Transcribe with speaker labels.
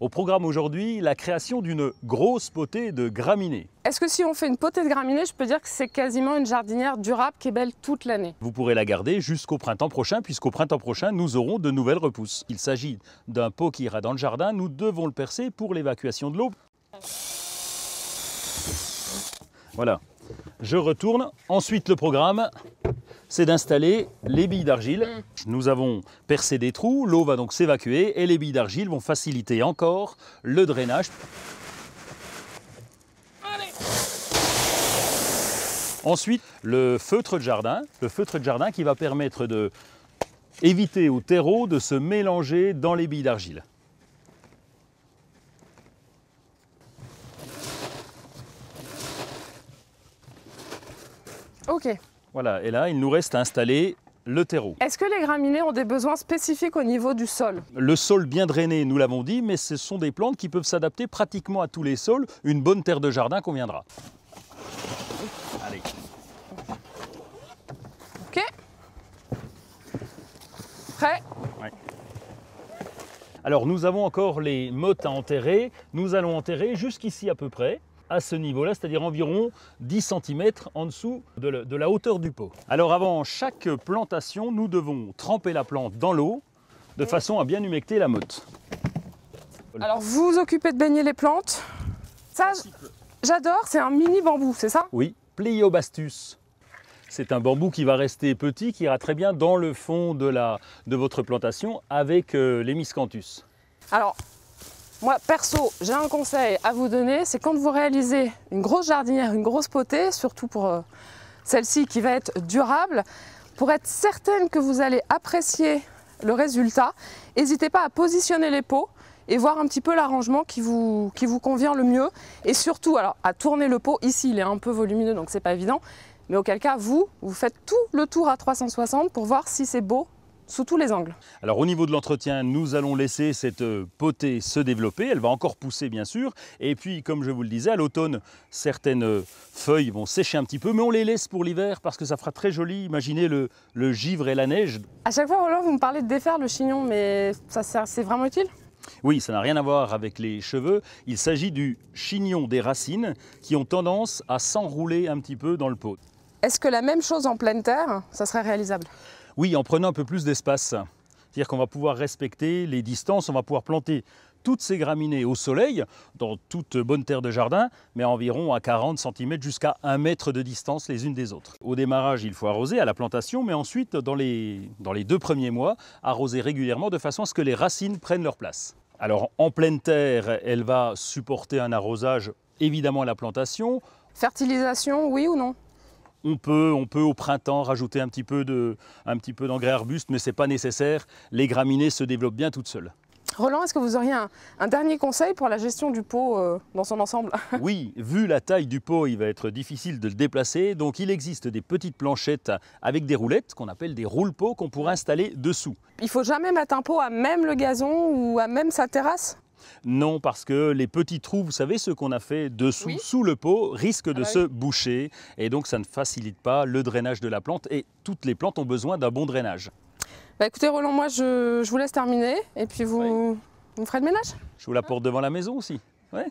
Speaker 1: Au programme aujourd'hui, la création d'une grosse potée de graminées.
Speaker 2: Est-ce que si on fait une potée de graminées, je peux dire que c'est quasiment une jardinière durable qui est belle toute l'année?
Speaker 1: Vous pourrez la garder jusqu'au printemps prochain, puisqu'au printemps prochain, nous aurons de nouvelles repousses. Il s'agit d'un pot qui ira dans le jardin, nous devons le percer pour l'évacuation de l'eau. Voilà, je retourne. Ensuite, le programme, c'est d'installer les billes d'argile. Nous avons percé des trous, l'eau va donc s'évacuer et les billes d'argile vont faciliter encore le drainage. Ensuite, le feutre de jardin qui va permettre d'éviter au terreau de se mélanger dans les billes d'argile.
Speaker 2: Ok.
Speaker 1: Voilà, et là, il nous reste à installer le terreau.
Speaker 2: Est-ce que les graminées ont des besoins spécifiques au niveau du sol?
Speaker 1: Le sol bien drainé, nous l'avons dit, mais ce sont des plantes qui peuvent s'adapter pratiquement à tous les sols. Une bonne terre de jardin conviendra. Allez.
Speaker 2: Ok. Prêt?
Speaker 1: Ouais. Alors, nous avons encore les mottes à enterrer. Nous allons enterrer jusqu'ici à peu près, à ce niveau-là, c'est-à-dire environ 10 cm en dessous de la hauteur du pot. Alors avant chaque plantation, nous devons tremper la plante dans l'eau de façon à bien humecter la motte.
Speaker 2: Alors vous vous occupez de baigner les plantes. Ça, j'adore, c'est un mini bambou, c'est ça?
Speaker 1: Oui, Pliobastus. C'est un bambou qui va rester petit, qui ira très bien dans le fond de votre plantation avec les miscanthus.
Speaker 2: Alors, moi, perso, j'ai un conseil à vous donner, c'est quand vous réalisez une grosse jardinière, une grosse potée, surtout pour celle-ci qui va être durable, pour être certaine que vous allez apprécier le résultat, n'hésitez pas à positionner les pots et voir un petit peu l'arrangement qui vous convient le mieux. Et surtout, alors, à tourner le pot. Ici, il est un peu volumineux, donc c'est pas évident. Mais auquel cas, vous faites tout le tour à 360 pour voir si c'est beau sous tous les angles.
Speaker 1: Alors au niveau de l'entretien, nous allons laisser cette potée se développer, elle va encore pousser bien sûr, et puis comme je vous le disais, à l'automne, certaines feuilles vont sécher un petit peu, mais on les laisse pour l'hiver parce que ça fera très joli, imaginez le givre et la neige.
Speaker 2: À chaque fois, Roland, vous me parlez de défaire le chignon, mais c'est vraiment utile?
Speaker 1: Oui, ça n'a rien à voir avec les cheveux, il s'agit du chignon des racines qui ont tendance à s'enrouler un petit peu dans le pot.
Speaker 2: Est-ce que la même chose en pleine terre, ça serait réalisable?
Speaker 1: Oui, en prenant un peu plus d'espace. C'est-à-dire qu'on va pouvoir respecter les distances, on va pouvoir planter toutes ces graminées au soleil, dans toute bonne terre de jardin, mais environ à 40 cm jusqu'à 1 mètre de distance les unes des autres. Au démarrage, il faut arroser à la plantation, mais ensuite, dans les 2 premiers mois, arroser régulièrement de façon à ce que les racines prennent leur place. Alors, en pleine terre, elle va supporter un arrosage, évidemment, à la plantation.
Speaker 2: Fertilisation, oui ou non?
Speaker 1: On peut au printemps rajouter un petit peu d'engrais arbustes, mais ce n'est pas nécessaire. Les graminées se développent bien toutes seules.
Speaker 2: Roland, est-ce que vous auriez un dernier conseil pour la gestion du pot dans son ensemble?
Speaker 1: Oui, vu la taille du pot, il va être difficile de le déplacer. Donc il existe des petites planchettes avec des roulettes qu'on appelle des roule-pots qu'on pourra installer dessous.
Speaker 2: Il ne faut jamais mettre un pot à même le gazon ou à même sa terrasse?
Speaker 1: Non, parce que les petits trous, vous savez, ceux qu'on a fait dessous,
Speaker 2: Oui.
Speaker 1: sous le pot, risquent de
Speaker 2: bah
Speaker 1: se
Speaker 2: oui.
Speaker 1: boucher. Et donc ça ne facilite pas le drainage de la plante. Et toutes les plantes ont besoin d'un bon drainage.
Speaker 2: Bah écoutez Roland, moi je vous laisse terminer et puis vous ferez le ménage.
Speaker 1: Je vous la porte devant la maison aussi. Ouais.